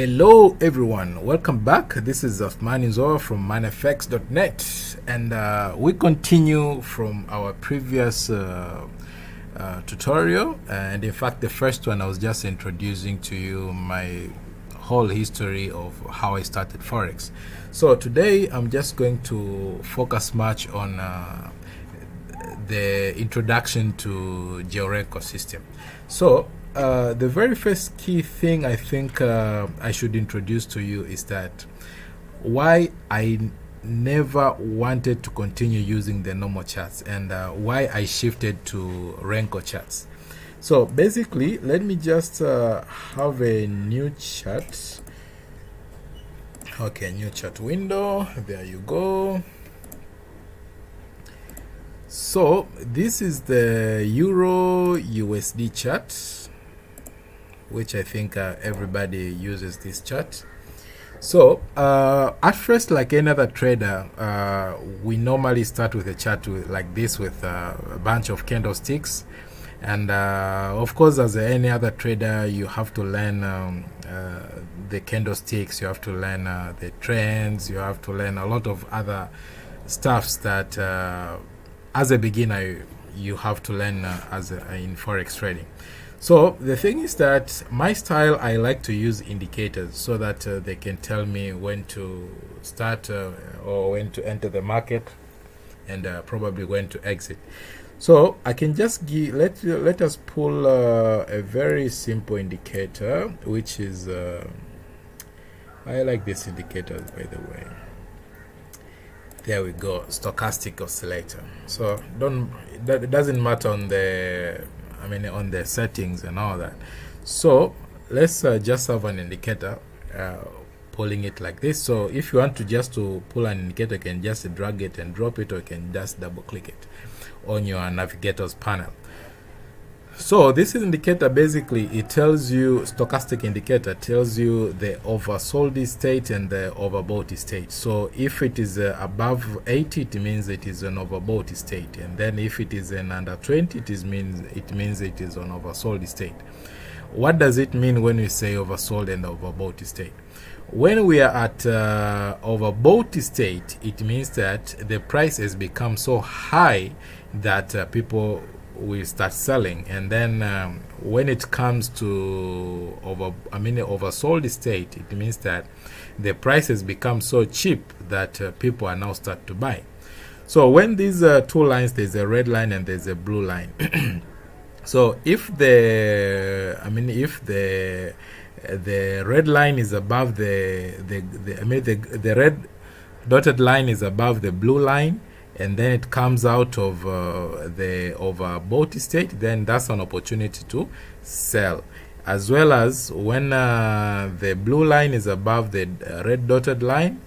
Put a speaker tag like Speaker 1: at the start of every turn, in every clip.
Speaker 1: Hello everyone, welcome back. This is Athumani Nzowa from ManiFx.net, and we continue from our previous tutorial. And in fact, the first one I was just introducing to you my whole history of how I started Forex. So today I'm just going to focus much on the introduction to Georenko system. So the very first key thing I think I should introduce to you is that why I never wanted to continue using the normal charts and why I shifted to Renko charts. So basically, let me just have a new chart. Okay, new chart window. There you go. So this is the Euro USD chart, which I think everybody uses this chart. So at first, like any other trader, we normally start with a chart like this with a bunch of candlesticks. And of course, as any other trader, you have to learn the candlesticks, you have to learn the trends, you have to learn a lot of other stuffs that as a beginner you have to learn in Forex trading. So the thing is that my style, I like to use indicators so that they can tell me when to start or when to enter the market and probably when to exit. So I can just let us pull a very simple indicator, which is I like this indicator, by the way. There we go, stochastic oscillator. So it doesn't matter on the on the settings and all that. So let's just have an indicator pulling it like this. So if you want to just to pull an indicator, you can just drag it and drop it, or you can just double click it on your navigator's panel. So this indicator, basically it tells you, stochastic indicator tells you the oversold state and the overbought state. So if it is above 80, it means it is an overbought state, and then if it is an under 20, it means it is an oversold state. What does it mean when we say oversold and overbought state? When we are at overbought state, it means that the price has become so high that people will start selling, and then when it comes to oversold state, it means that the price has become so cheap that people are now start to buy. So when these two lines, there's a red line and there's a blue line. So if the red line is above the red dotted line is above the blue line, and then it comes out of the overbought state, then that's an opportunity to sell. As well as when the blue line is above the red dotted line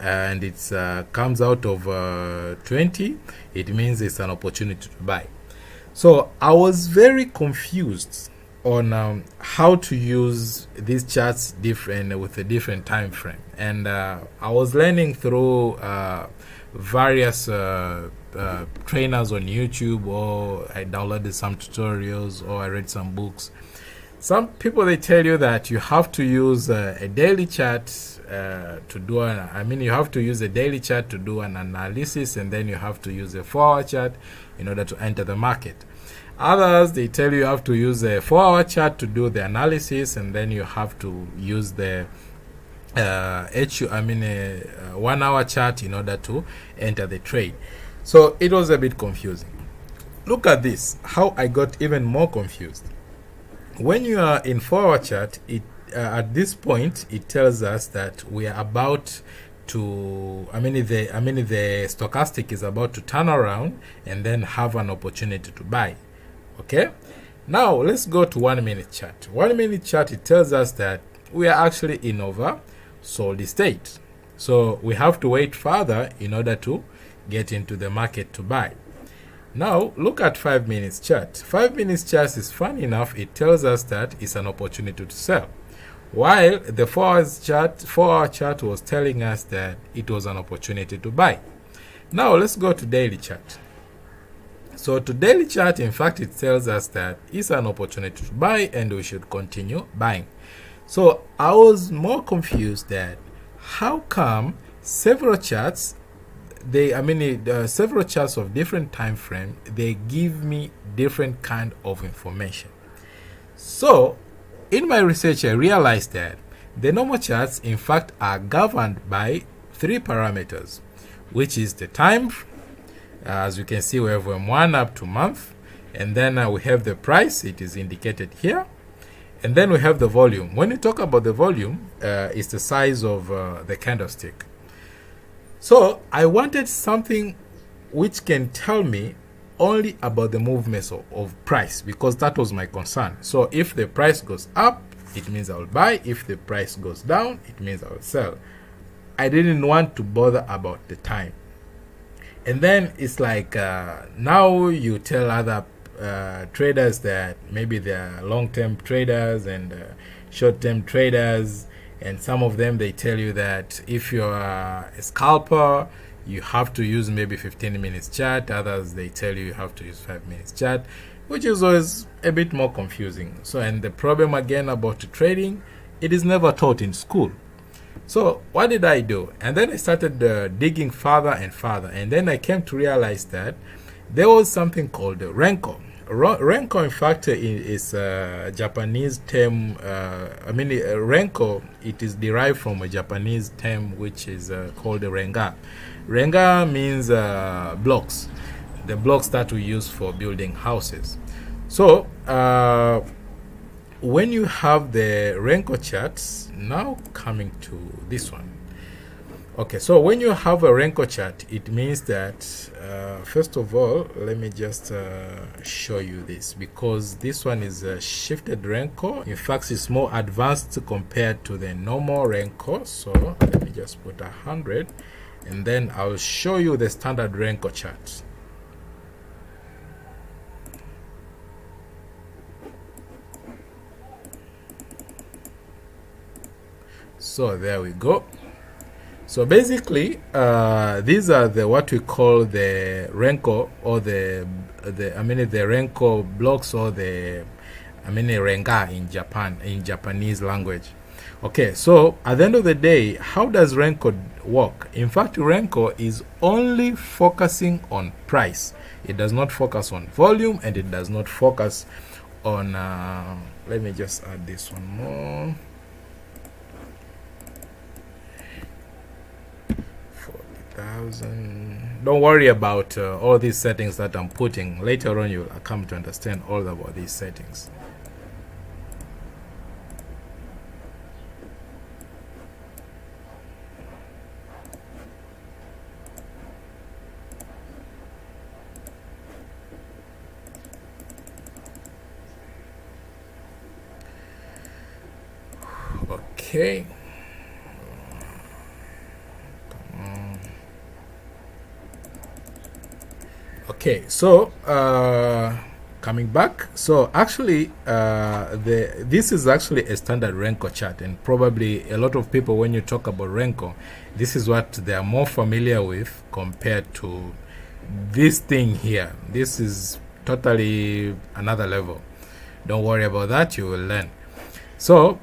Speaker 1: and it comes out of 20, it means it's an opportunity to buy. So I was very confused on how to use these charts with a different time frame, and I was learning through various trainers on YouTube, or I downloaded some tutorials, or I read some books. Some people, they tell you that you have to use a daily chart to do you have to use a daily chart to do an analysis, and then you have to use a 4-hour chart in order to enter the market. Others, they tell you have to use a 4-hour chart to do the analysis, and then you have to use the 1-hour chart in order to enter the trade. So it was a bit confusing. Look at this, how I got even more confused. When you are in 4-hour chart, at this point it tells us that we are about to the stochastic is about to turn around and then have an opportunity to buy. Okay, now let's go to 1-minute chart. 1-minute chart, it tells us that we are actually in oversold state, so we have to wait further in order to get into the market to buy. Now look at 5-minute chart. 5-minute chart is fun enough, it tells us that it's an opportunity to sell, while the 4-hour chart was telling us that it was an opportunity to buy. Now let's go to daily chart. So to daily chart, in fact, it tells us that it's an opportunity to buy and we should continue buying. So I was more confused that how come several charts, several charts of different time frame, they give me different kind of information. So in my research, I realized that the normal charts, in fact, are governed by three parameters, which is the time. As you can see, we have from 1 up to month, and then we have the price. It is indicated here, and then we have the volume. When you talk about the volume, it's the size of the candlestick. So I wanted something which can tell me only about the movements of price, because that was my concern. So if the price goes up, it means I will buy. If the price goes down, it means I will sell. I didn't want to bother about the time. And then it's like now you tell other traders that maybe they're long-term traders and short-term traders, and some of them, they tell you that if you're a scalper, you have to use maybe 15 minutes chart. Others, they tell you have to use 5 minutes chart, which is always a bit more confusing. So, and the problem again about trading, it is never taught in school. So what did I do? And then I started digging further and further, and then I came to realize that there was something called Renko. Renko, in fact, is a Japanese term. Renko, it is derived from a Japanese term which is called Renga. Renga means blocks, the blocks that we use for building houses. So when you have the Renko charts, now coming to this one. Okay, so when you have a Renko chart, it means that, first of all, let me just show you this, because this one is a shifted Renko. In fact, it's more advanced compared to the normal Renko. So let me just put 100, and then I'll show you the standard Renko chart. So there we go. So basically, these are the what we call the Renko, or the Renko blocks, or the Renga in Japanese language. Okay, so at the end of the day, how does Renko work? In fact, Renko is only focusing on price. It does not focus on volume, and it does not focus on. Let me just add this one more. 40,000. Don't worry about all these settings that I'm putting. Later on, you'll come to understand all about these settings. Okay. Okay, so coming back, so actually this is actually a standard Renko chart, and probably a lot of people, when you talk about Renko, this is what they are more familiar with compared to this thing here. This is totally another level. Don't worry about that, you will learn. So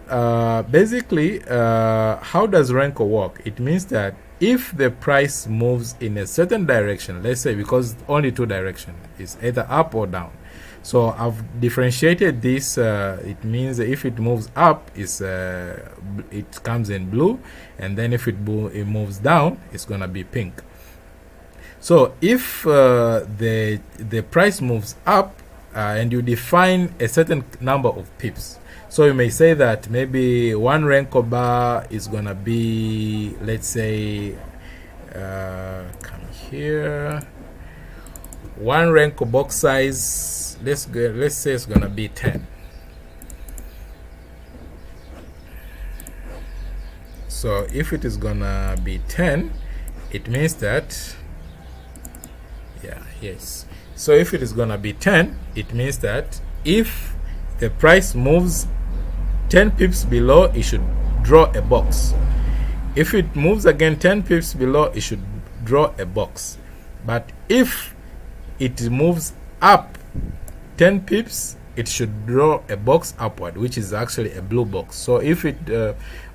Speaker 1: basically, how does Renko work? It means that if the price moves in a certain direction, let's say, because only two directions, is either up or down. So I've differentiated this. It means if it moves up, it comes in blue, and then if it moves down, it's gonna be pink. So if the price moves up, and you define a certain number of pips, so you may say that maybe one Renko bar is gonna be, let's say, come here, one Renko box size, let's say it's gonna be 10. So if it is gonna be 10, it means that, yes. So if it is gonna be 10, it means that if the price moves 10 pips below, it should draw a box. If it moves again 10 pips below, it should draw a box. But if it moves up 10 pips, it should draw a box upward, which is actually a blue box. So if it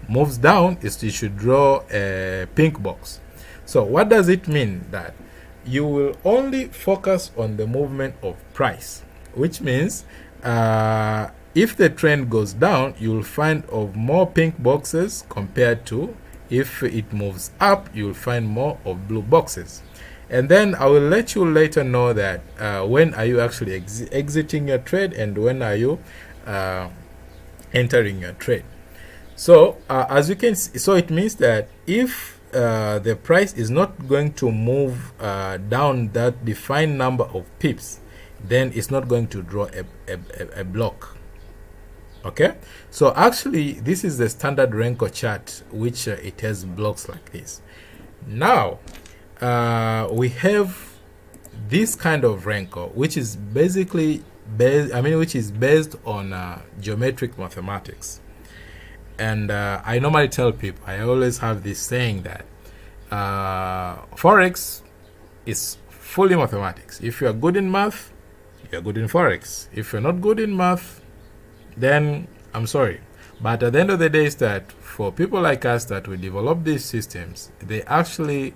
Speaker 1: moves down, it should draw a pink box. So what does it mean? That you will only focus on the movement of price, which means if the trend goes down, you will find of more pink boxes compared to if it moves up, you will find more of blue boxes. And then I will let you later know that when are you actually exiting your trade and when are you entering your trade. So as you can see, so it means that if the price is not going to move down that defined number of pips, then it's not going to draw a block. Okay, so actually this is the standard Renko chart, which it has blocks like this. Now we have this kind of Renko, which is basically based on geometric mathematics. And I normally tell people, I always have this saying that Forex is fully mathematics. If you are good in math, you're good in Forex. If you're not good in math, then I'm sorry. But at the end of the day is that for people like us that we develop these systems, they actually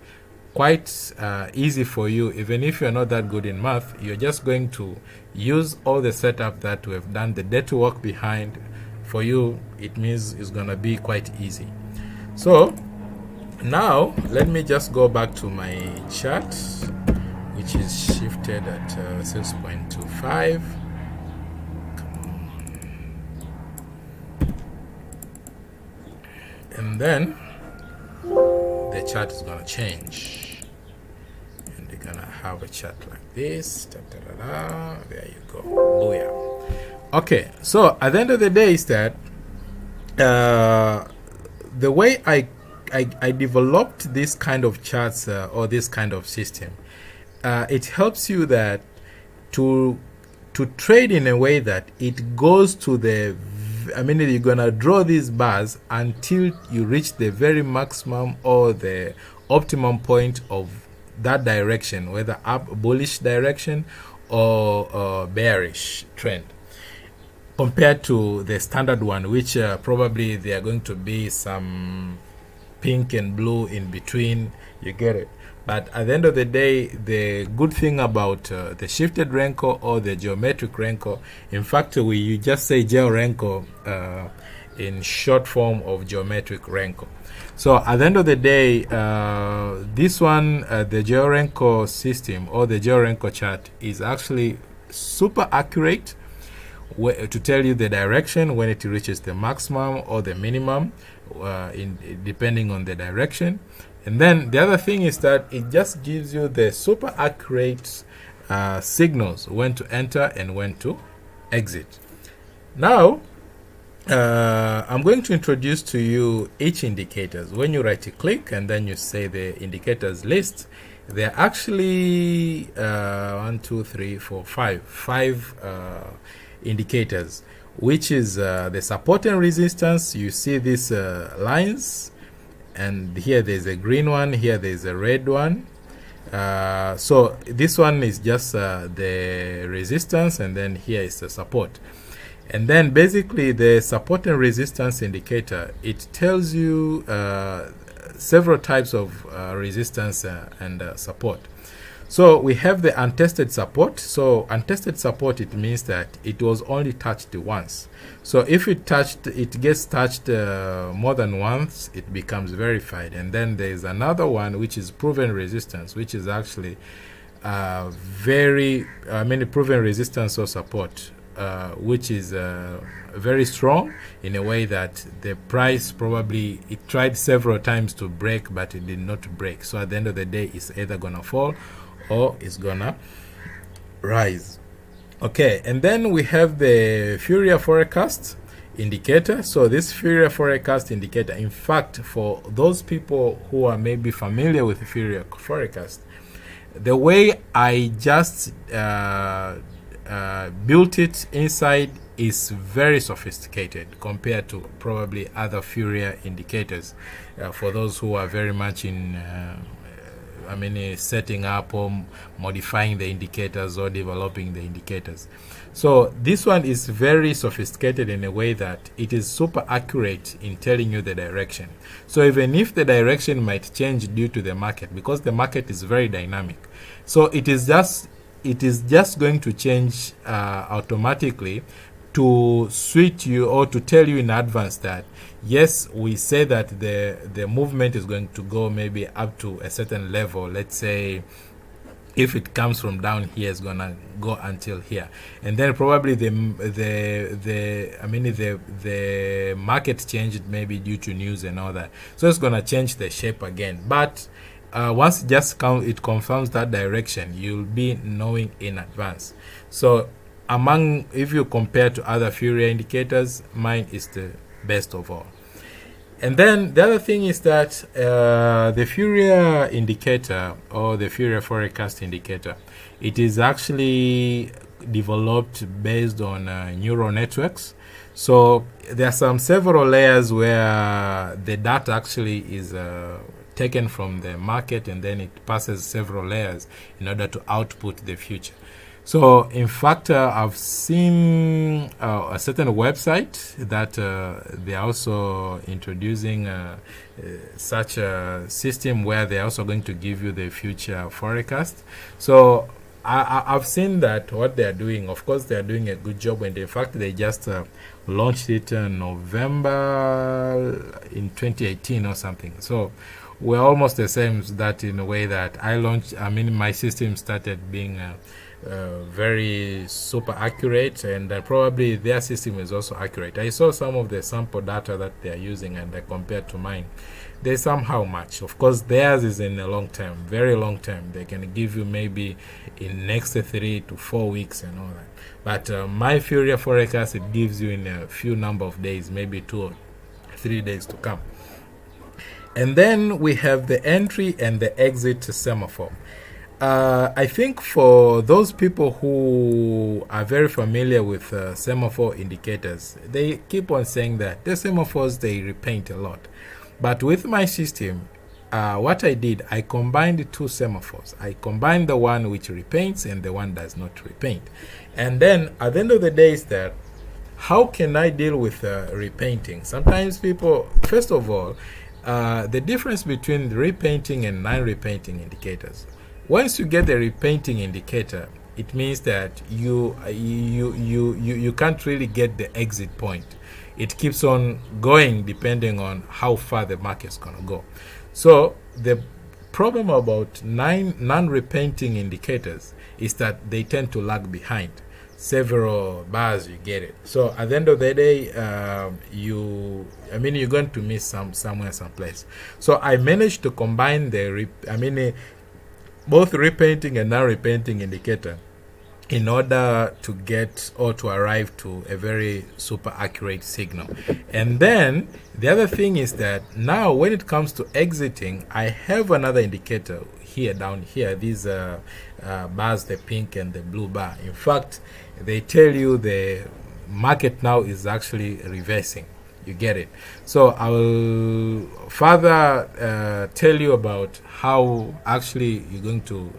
Speaker 1: quite easy for you. Even if you're not that good in math, you're just going to use all the setup that we have done, the dirty work behind. For you, it means it's gonna be quite easy. So now let me just go back to my chart, which is shifted at 6.25. And then the chart is gonna change, and you're gonna have a chart like this. There you go. Booyah. Okay, so at the end of the day is that the way I developed this kind of charts or this kind of system, it helps you that to trade in a way that it goes to the, you're gonna draw these bars until you reach the very maximum or the optimum point of that direction, whether up bullish direction or bearish trend, compared to the standard one, which probably there are going to be some pink and blue in between. You get it? But at the end of the day, the good thing about the shifted Renko or the geometric Renko, in fact, you just say Georenko in short form of geometric Renko. So at the end of the day, this one, the Georenko system or the Georenko chart, is actually super accurate to tell you the direction when it reaches the maximum or the minimum, depending on the direction. And then the other thing is that it just gives you the super accurate signals when to enter and when to exit. Now, I'm going to introduce to you each indicators. When you right click and then you say the indicators list, there are actually 5 indicators, which is the support and resistance. You see these lines, and here there's a green one, here there's a red one. So this one is just the resistance, and then here is the support. And then basically the support and resistance indicator, it tells you several types of resistance and support. So we have the untested support. So untested support, it means that it was only touched once. So if it gets touched more than once, it becomes verified. And then there is another one, which is proven resistance, which is actually proven resistance or support, which is very strong in a way that the price probably, it tried several times to break, but it did not break. So at the end of the day, it's either gonna fall or it's gonna rise. Okay, and then we have the Fourier forecast indicator. So this Fourier forecast indicator, in fact, for those people who are maybe familiar with Fourier forecast, the way I just built it inside is very sophisticated compared to probably other Fourier indicators. For those who are very much in setting up or modifying the indicators or developing the indicators. So this one is very sophisticated in a way that it is super accurate in telling you the direction. So even if the direction might change due to the market, because the market is very dynamic, so it is just going to change automatically to suit you or to tell you in advance that yes, we say that the movement is going to go maybe up to a certain level. Let's say if it comes from down here, it's gonna go until here, and then probably the market changed maybe due to news and all that, so it's gonna change the shape again. But once it confirms that direction, you'll be knowing in advance. So if you compare to other Fourier indicators, mine is the best of all. And then the other thing is that the Fourier indicator or the Fourier forecast indicator, it is actually developed based on neural networks. So there are several layers where the data actually is taken from the market, and then it passes several layers in order to output the future. So, in fact, I've seen a certain website that they are also introducing such a system where they're also going to give you the future forecast. So, I've seen that what they're doing, of course, they're doing a good job. And in fact, they just launched it in November in 2018 or something. So, we're almost the same as that in a way that my system started being very super accurate, and probably their system is also accurate. I saw some of the sample data that they are using, and compared to mine, they somehow match. Of course, theirs is in a long term, very long term. They can give you maybe in next 3 to 4 weeks and all that. But my Fourier forecast, it gives you in a few number of days, maybe 2 or 3 days to come. And then we have the entry and the exit semaphore. I think for those people who are very familiar with semaphore indicators, they keep on saying that the semaphores, they repaint a lot. But with my system, what I did, I combined 2 semaphores. I combined the one which repaints and the one does not repaint. And then at the end of the day is that, how can I deal with repainting? Sometimes people, first of all, the difference between repainting and non-repainting indicators. Once you get the repainting indicator, it means that you can't really get the exit point. It keeps on going depending on how far the market's going to go. So the problem about non-repainting indicators is that they tend to lag behind several bars. You get it. So at the end of the day, you're going to miss somewhere, someplace. So I managed to combine both repainting and non-repainting indicator in order to get or to arrive to a very super accurate signal. And then the other thing is that now when it comes to exiting, I have another indicator here, down here, these bars, the pink and the blue bar. In fact, they tell you the market now is actually reversing. You get it. So I will further tell you about how actually you're going to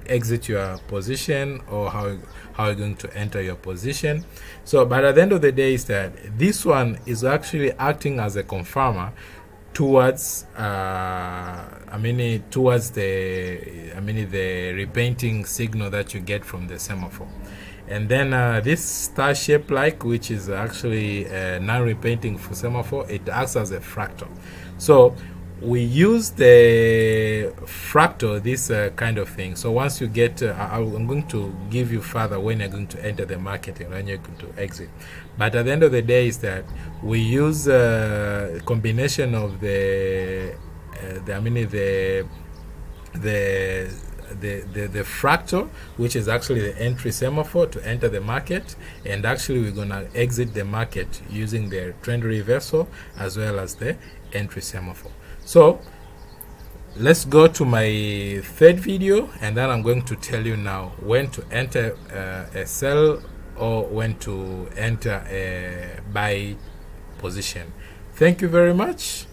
Speaker 1: exit your position, or how you're going to enter your position. So, but at the end of the day, is that this one is actually acting as a confirmer towards the repainting signal that you get from the semaphore. And then this star shape which is actually non-repainting for semaphore, it acts as a fractal. So we use the fractal, this kind of thing. So once you get, I'm going to give you further when you're going to enter the market and when you're going to exit. But at the end of the day is that we use a combination of the fractal, which is actually the entry semaphore to enter the market, and actually we're going to exit the market using the trend reversal as well as the entry semaphore. So let's go to my third video, and then I'm going to tell you now when to enter a sell or when to enter a buy position. Thank you very much.